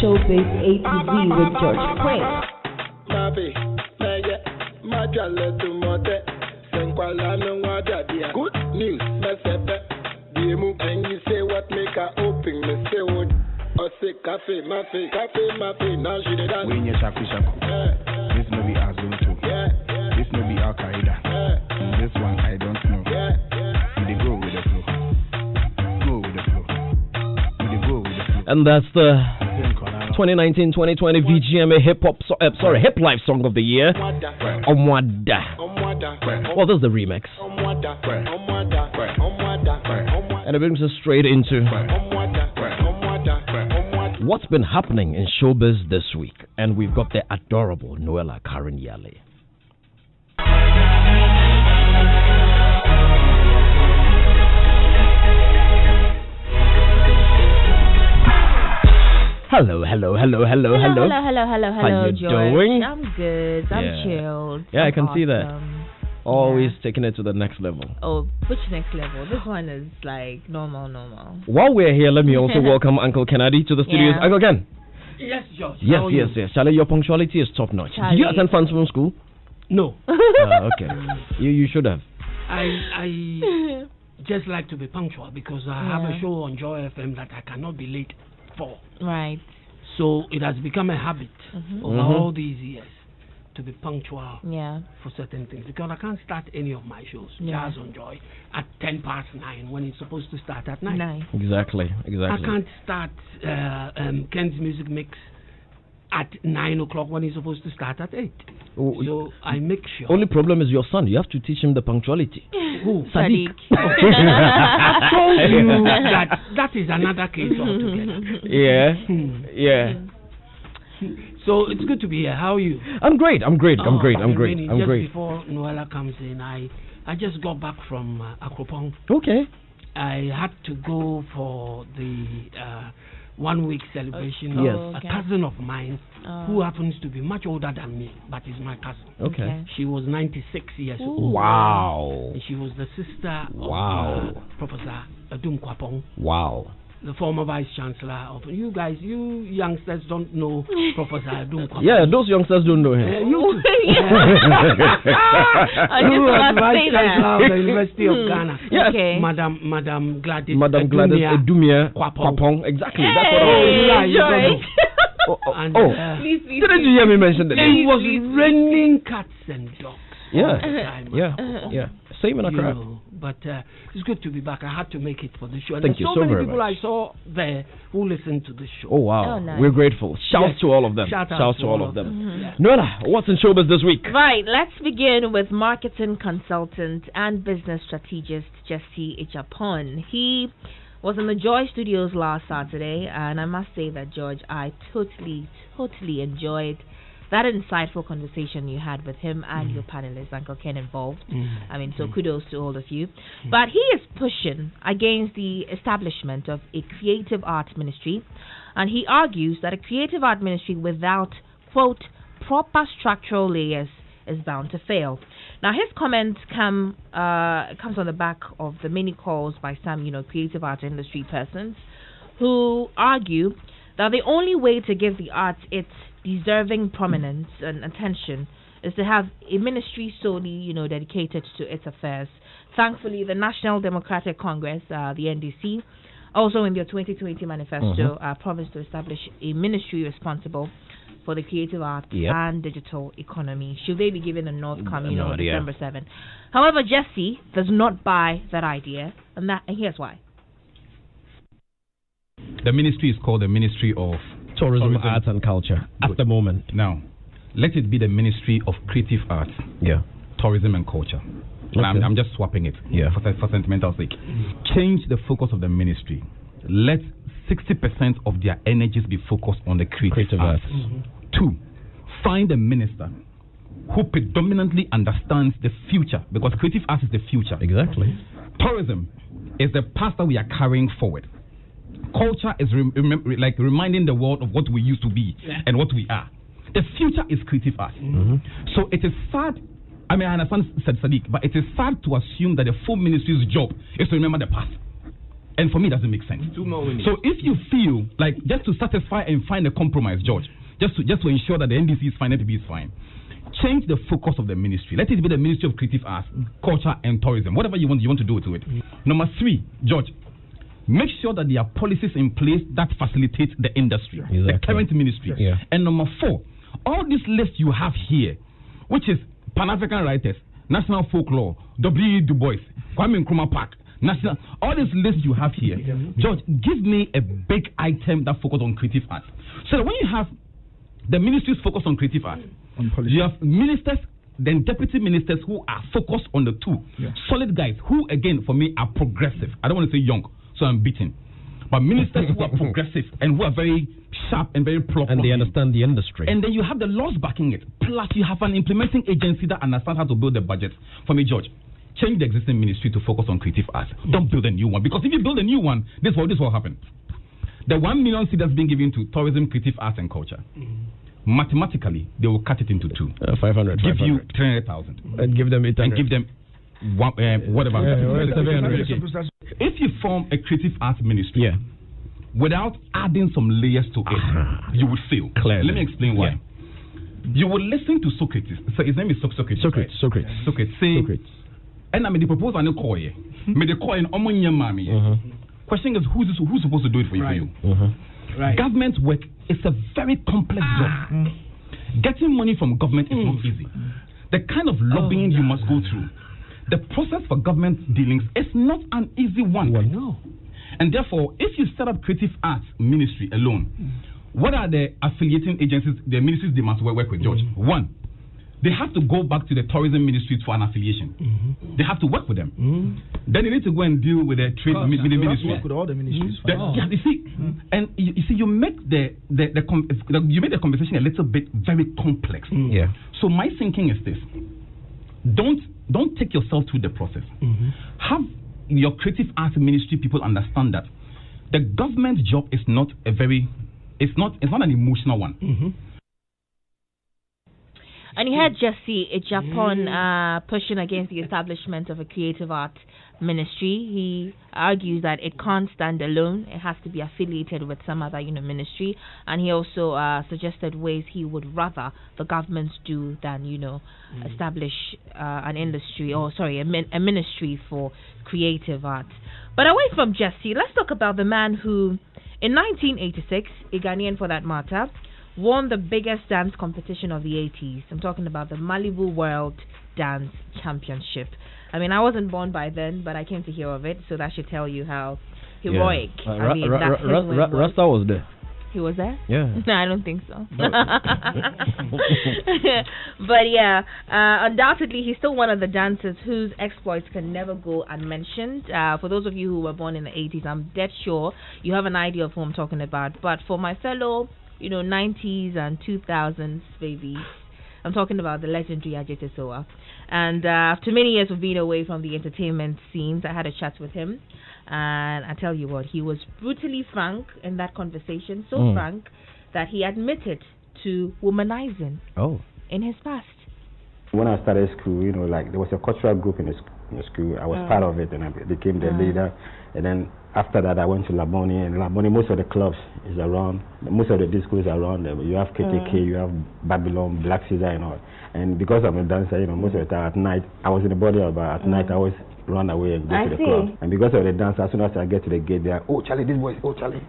Showbiz A to Z with George Quaye. Good news, and you say what make her open, me say what. Or say cafe, now she did that. When you shaku, this no be Azul too. This no be Al Qaeda. This one I don't know. They go with the flow. And that's the 2019-2020 VGMA Hip Life Song of the Year. Omwada. Well, this is the remix. And it brings us straight into what's been happening in showbiz this week. And we've got the adorable Noella Karen Yale. Hello. How you George. doing? I'm good. I'm chilled. Yeah, I can see that. Always Yeah. taking it to the next level. Oh, which next level? This one is like normal. While we're here, let me also welcome Uncle Kennedy to the studios. Yeah. Uncle Ken. Yes, George. Yes. Charlie, your punctuality is top notch. Charlie. Did you attend Fans from school? No. Okay. You should have. I just like to be punctual because I have a show on Joy FM that I cannot be late for. Right. So it has become a habit over all these years to be punctual for certain things because I can't start any of my shows, Jazz on Joy, at 9:10 when it's supposed to start at 9. Exactly. I can't start Ken's Music Mix at 9 o'clock when it's supposed to start at 8. So I make sure. Only problem is your son. You have to teach him the punctuality. Who? Sadiq. I told you that is another case altogether. Yeah. So it's good to be here. How are you? I'm great. I'm great. Just before Noella comes in, I just got back from Akropong. Okay. I had to go for the 1 week celebration of a cousin of mine who happens to be much older than me, but is my cousin. Okay. She was 96 years old. Wow. And she was the sister of Professor Adum Kwapong. Wow. The former vice chancellor of you youngsters don't know Professor Adum Kwapong. Yeah, those youngsters don't know him. You too. Who was vice chancellor of the University of Ghana? Yes. Okay. Madam Gladys Edumia Kwapong. Exactly. That's what I was. Please, Didn't you hear me mention that? It was raining cats and dogs. Yeah. Same in Accra. But it's good to be back. I had to make it for the show. And Thank you so many very people much. I saw there who listened to the show. Oh, wow. Oh, nice. We're grateful. Shouts to all of them. Shouts to all of them. Mm-hmm. Noella, what's in showbiz this week? Right, let's begin with marketing consultant and business strategist Jesse Ichapon. He was in the Joy Studios last Saturday, and I must say that, George, I totally enjoyed that insightful conversation you had with him and your panelists, Uncle Ken involved. I mean, so kudos to all of you. But he is pushing against the establishment of a creative art ministry, and he argues that a creative art ministry without, quote, proper structural layers is bound to fail. Now, his comments comes on the back of the many calls by some, creative art industry persons who argue that the only way to give the arts its deserving prominence and attention is to have a ministry solely, dedicated to its affairs. Thankfully, the National Democratic Congress, the NDC, also in their 2020 manifesto, promised to establish a ministry responsible for the creative arts and digital economy. Should they be given a nod come, December 7? However, Jesse does not buy that idea, and here's why. The ministry is called the Ministry of Tourism, Arts and Culture at the moment. Now, let it be the Ministry of Creative Arts, Tourism and Culture. Okay. I'm just swapping it for sentimental sake. Change the focus of the ministry. Let 60% of their energies be focused on the creative arts. 2, find a minister who predominantly understands the future, because creative arts is the future. Exactly. Tourism is the path that we are carrying forward. Culture is reminding the world of what we used to be and what we are. The future is creative art. So it is sad. I mean, I understand, said Sadiq, but it is sad to assume that the full ministry's job is to remember the past And for me, it doesn't make sense. 2 more minutes. So if you feel like just to satisfy and find a compromise, George, just to ensure that the NDC is fine, NPP is fine, change the focus of the ministry. Let it be the Ministry of Creative Arts, Culture and Tourism, whatever you want to do to it. Number 3, George, make sure that there are policies in place that facilitate the industry, the current ministry. And number 4, all this list you have here, which is Pan-African writers, National Folklore, W.E. Du Bois, Kwame Nkrumah Park, National, all these lists you have here, George, give me a big item that focuses on creative arts. So that when you have the ministry's focus on creative arts, you have ministers, then deputy ministers who are focused on the 2. Solid guys who, again, for me, are progressive. I don't want to say young, so I'm beaten. But ministers who are progressive and who are very sharp and very proper. And they understand the industry. And then you have the laws backing it. Plus, you have an implementing agency that understands how to build the budget. For me, George, change the existing ministry to focus on creative arts. Don't build a new one. Because if you build a new one, this will happen. The 1 million seed that's been given to tourism, creative arts, and culture, mathematically, they will cut it into 2. 500. Give you 300,000. And give them 800. And give them whatever. 700. If you form a creative arts ministry, without adding some layers to it, you would fail. Clearly. Let me explain why. You will listen to Socrates. So his name is Socrates. Socrates. Say, and I mean the proposal and the Quaye. May the Quaye and Omonya Mami. Question is who's supposed to do it for you? Right. Government work is a very complex job. Getting money from government is not easy. The kind of lobbying you must go through, the process for government dealings is not an easy one. No. And therefore, if you set up creative arts ministry alone, what are the affiliating agencies, the ministries they must work with, George? 1, they have to go back to the tourism ministry for an affiliation. They have to work with them. Then they need to go and deal with the trade ministry. Work with all the ministries. You see, and you see, you make you make the conversation a little bit very complex. So my thinking is this: don't take yourself through the process. Have your creative arts ministry people understand that the government job is not it's not an emotional one. And you had Jesse Japan pushing against the establishment of a creative art ministry. He argues that it can't stand alone. It has to be affiliated with some other ministry. And he also suggested ways he would rather the governments do than establish an industry a ministry for creative art. But away from Jesse, let's talk about the man who, in 1986, a Ghanaian for that matter, won the biggest dance competition of the 80s. I'm talking about the Malibu World Dance Championship. I mean, I wasn't born by then, but I came to hear of it, so that should tell you how heroic. Rasta was there. He was there? Yeah. No, I don't think so. But yeah, undoubtedly, he's still one of the dancers whose exploits can never go unmentioned. For those of you who were born in the 80s, I'm dead sure you have an idea of who I'm talking about. But for my fellow 90s and 2000s babies, I'm talking about the legendary Ajete Soa. And after many years of being away from the entertainment scenes, I had a chat with him. And I tell you what, he was brutally frank in that conversation, so frank that he admitted to womanizing in his past. When I started school, there was a cultural group in the school. I was part of it, and I became the leader. And then after that, I went to Laboni, and Laboni, most of the clubs is around, most of the discos are around there. You have KKK, you have Babylon, Black Caesar, and all. And because I'm a dancer, most of the time at night, I was in the body, but at night I always run away and go to the club. And because of the dance, as soon as I get to the gate, they're like, oh Charlie, this boy, oh Charlie,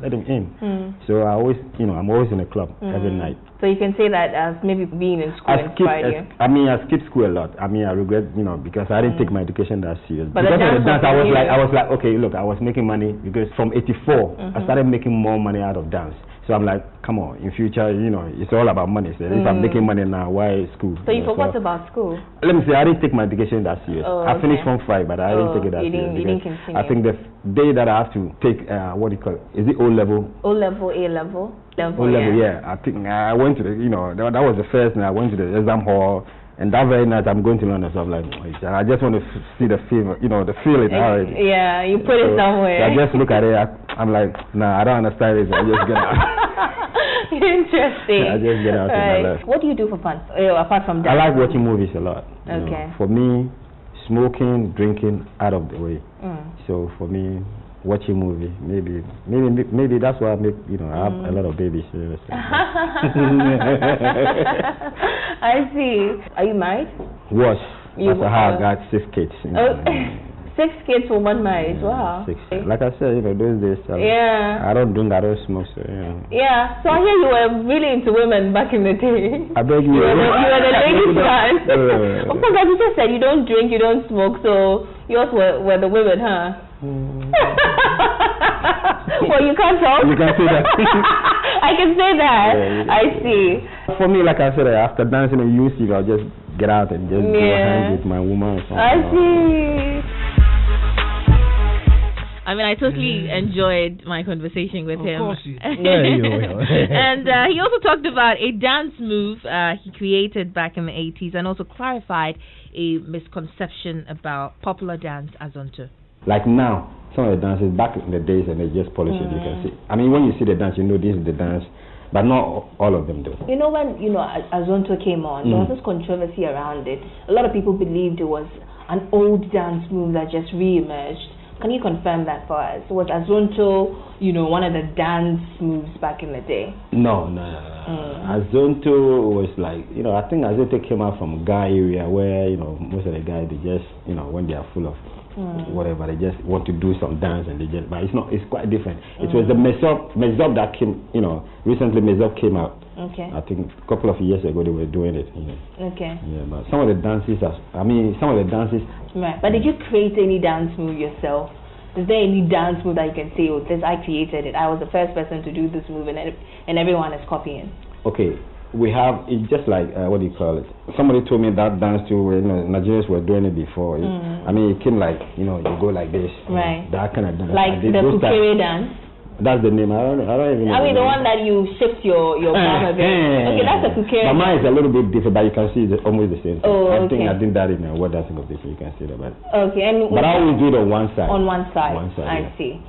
let him in. So I always, I'm always in the club every night. So you can say that as maybe being in school inspired you. I skipped school a lot. I regret, because I didn't take my education that serious. But because of the dance, I was like, okay, look, I was making money because from 84, I started making more money out of dance. So I'm like, come on, in future, it's all about money. So if I'm making money now, why school? So you forgot about school? Let me say, I didn't take my education that serious. I finished from 5, but I didn't take it that serious. You didn't continue. I think the day that I have to take, what do you call it? Is it O level? O level, A level? O level, yeah. I think I went to the, that was the first, and I went to the exam hall. And that very night, I'm going to London, so I'm like, I just want to see the film, the feeling already. Yeah, you put it somewhere. So I just look at it, I'm like, nah, I don't understand this, I just get out. Interesting. I just get out and I left. What do you do for fun, apart from that? I like watching movies a lot. Okay. For me, smoking, drinking, out of the way. So for me, watching movie. Maybe that's why I make, I have a lot of babies. I see. Are you married? Was. That's how I got 6 kids. 6 kids for 1 marriage. Wow. 6. Like I said, those days. I don't drink, I don't smoke. So, Yeah. So I hear you were really into women back in the day. I beg you. You were the ladies' man. Of course, like you just said, you don't drink, you don't smoke, so yours were the women, huh? Well, you can't talk. You can say that. I can say that. I see. For me, like I said, after dancing in UC, I'll just get out and just go hang with my woman or something. I see. I mean, I totally enjoyed my conversation with him. Of course you did. And he also talked about a dance move he created back in the 80s and also clarified a misconception about popular dance azonto. Like now, some of the dances back in the days and they just polish it, you can see. I mean, when you see the dance, you know this is the dance, but not all of them do. When, azonto came on, there was this controversy around it. A lot of people believed it was an old dance move that just re-emerged. Can you confirm that for us? Was azonto, one of the dance moves back in the day? No. Azonto was like, I think azonto came out from Ga area where, most of the guys, they just, when they are full of whatever, they just want to do some dance and but it's quite different. It was the Mezop that came, recently Mezop came out. Okay. I think a couple of years ago they were doing it. Okay. Yeah, but some of the dances, Right, but did you create any dance move yourself? Is there any dance move that you can say, I created it, I was the first person to do this move and everyone is copying? Okay, we have, it's just like, what do you call it? Somebody told me that dance too, Nigerians were doing it before. I mean, it came like, you go like this. Right. That kind of dance. Like the Kukere dance? That's the name. I don't even know. I mean, the one that you shift your palm a bit. Okay, that's a Kukere. But mine is a little bit different, but you can see it's almost the same. Oh, I think I did that in a word dancing competition. You can see that. But okay, but I always do it on one side. On one side. I see.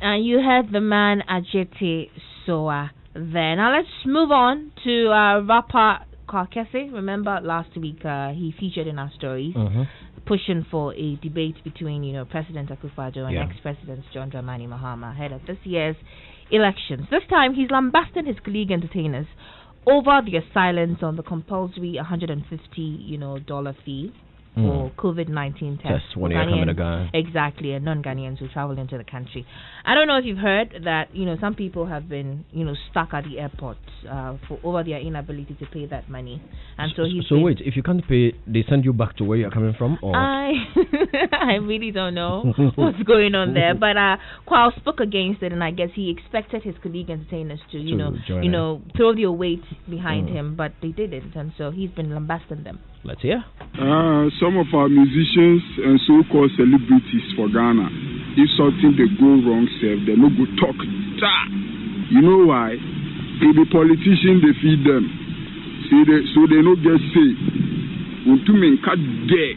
And you heard the man Ajete Soa there. Now let's move on to rapper Karkese. Remember last week he featured in our stories. Pushing for a debate between, President Akufo-Addo and ex-President John Dramani Mahama ahead of this year's elections. This time, he's lambasting his colleague entertainers over their silence on the compulsory $150, dollar fee for COVID-19 tests when you're coming to Ghana. Exactly, and non-Ghanaians who travel into the country. I don't know if you've heard that, some people have been, stuck at the airport for over their inability to pay that money. And so wait, if you can't pay, they send you back to where you're coming from? Or? I really don't know what's going on there. But Quaye spoke against it, and I guess he expected his colleague entertainers to throw their weight behind him, but they didn't, and so he's been lambasting them. Let's hear. Some of our musicians and so-called celebrities for Ghana, if something they go wrong, they no go talk. You know why? If the politicians they feed them, so they no get say. Unto men cut there.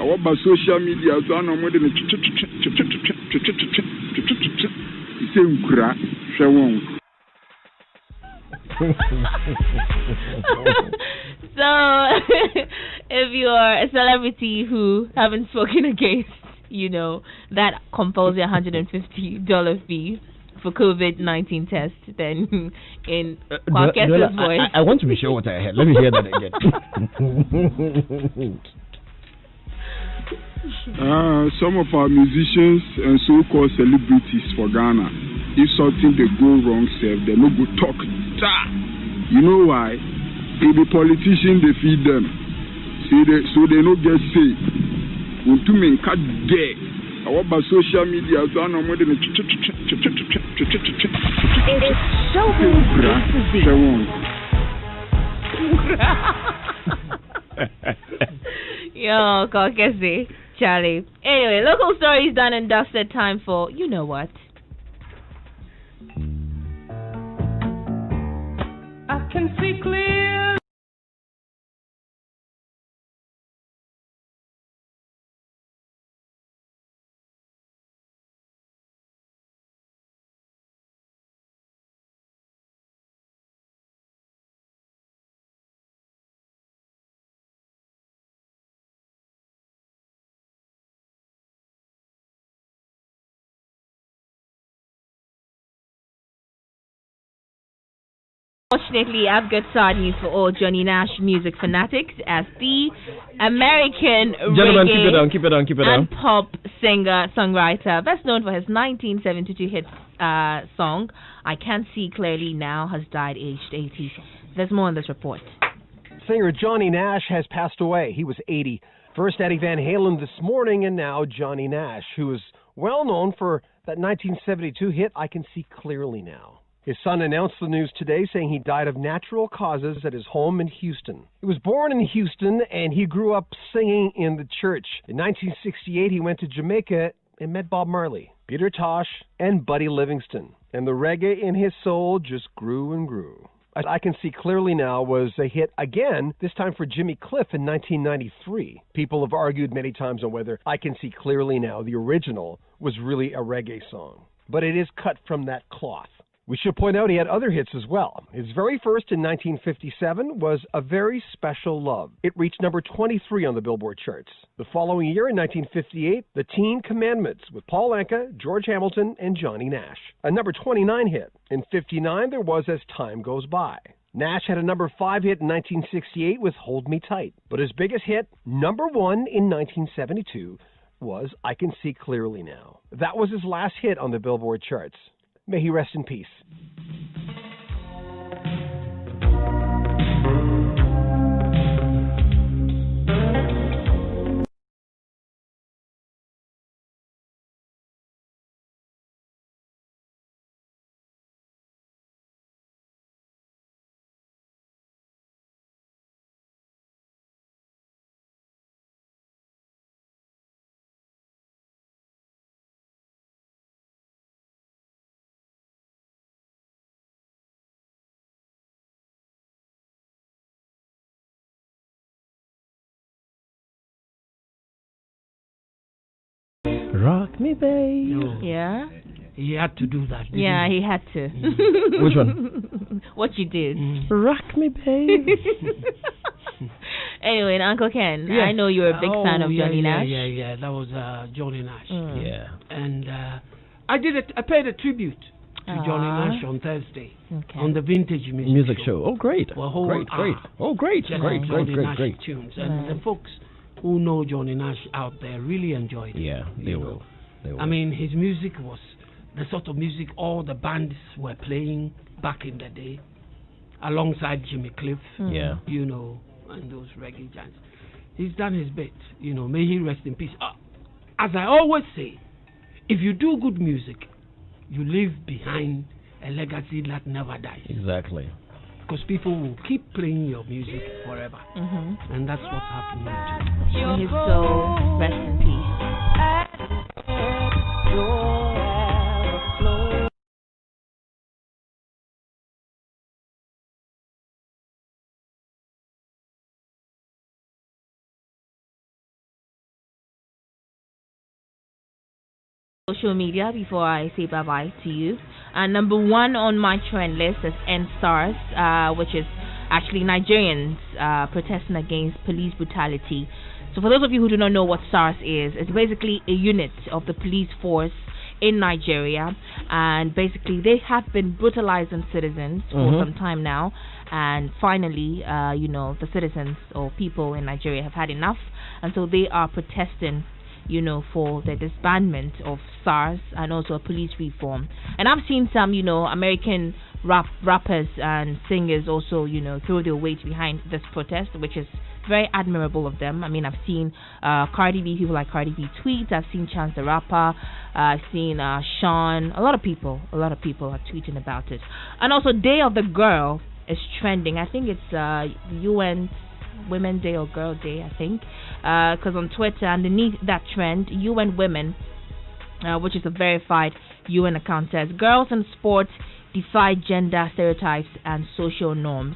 Our social media so no more than say ukra shewon. So, if you are a celebrity who haven't spoken against, that compulsory $150 fee for COVID-19 tests, then in Kwake's voice... I want to be sure what I heard. Let me hear that again. Some of our musicians and so-called celebrities for Ghana, if something they go wrong, they no go talk. You know why? If the politicians they feed them, so they no get say. Unto men cut there. Our social media so no more than Yo, Karkese, Charlie. Anyway, local stories done and dusted. Time for you know what. I can see clear. Fortunately, I've got sad news for all Johnny Nash music fanatics, as the American reggae keep it on. and pop singer-songwriter, best known for his 1972 hit song, I Can't See Clearly Now, has died aged 80. There's more in this report. Singer Johnny Nash has passed away. He was 80. First Eddie Van Halen this morning, and now Johnny Nash, who is well known for that 1972 hit, I Can See Clearly Now. His son announced the news today, saying he died of natural causes at his home in Houston. He was born in Houston, and he grew up singing in the church. In 1968, he went to Jamaica and met Bob Marley, Peter Tosh, and Buddy Livingston. And the reggae in his soul just grew and grew. I Can See Clearly Now was a hit again, this time for Jimmy Cliff in 1993. People have argued many times on whether I Can See Clearly Now, the original, was really a reggae song. But it is cut from that cloth. We should point out he had other hits as well. His very first in 1957 was A Very Special Love. It reached number 23 on the Billboard charts. The following year, in 1958, The Teen Commandments with Paul Anka, George Hamilton, and Johnny Nash. A number 29 hit. In 59, there was As Time Goes By. Nash had a number 5 hit in 1968 with Hold Me Tight. But his biggest hit, number 1 in 1972, was I Can See Clearly Now. That was his last hit on the Billboard charts. May he rest in peace. Rock me, babe. No. Yeah? He had to do that. Yeah, he had to. Which one? What you did. Rock me, babe. Anyway, and Uncle Ken, Yes. I know you're a big fan of Johnny Nash. Yeah. That was Johnny Nash. Yeah. And I paid a tribute to Johnny Nash on Thursday on the Vintage Music Show. Oh, great. For a whole Great. Oh, great. Great. Tunes. And the folks who know Johnny Nash out there really enjoyed it. Yeah, they will. I mean, his music was the sort of music all the bands were playing back in the day, alongside Jimmy Cliff, Yeah. you know, and those reggae giants. He's done his bit, you know, may he rest in peace. As I always say, if you do good music, you leave behind a legacy that never dies. Exactly. Because people will keep playing your music forever. And that's what's happening too. May his soul rest in peace. Social media before I say bye-bye to you. Number 1 on my trend list is NSTARS, which is actually Nigerians protesting against police brutality. So for those of you who do not know what SARS is, it's basically a unit of the police force in Nigeria, and basically they have been brutalizing citizens for some time now, and finally, the citizens or people in Nigeria have had enough, and so they are protesting for the disbandment of SARS and also a police reform. And I've seen some, American rappers and singers also, throw their weight behind this protest, which is very admirable of them. I mean, I've seen Cardi B, people like Cardi B tweet. I've seen Chance the Rapper. I've seen Sean. A lot of people are tweeting about it. And also, Day of the Girl is trending. I think it's UN Women's Day or Girl Day, I think, because on Twitter, underneath that trend, UN Women, which is a verified UN account, says girls in sports defy gender stereotypes and social norms.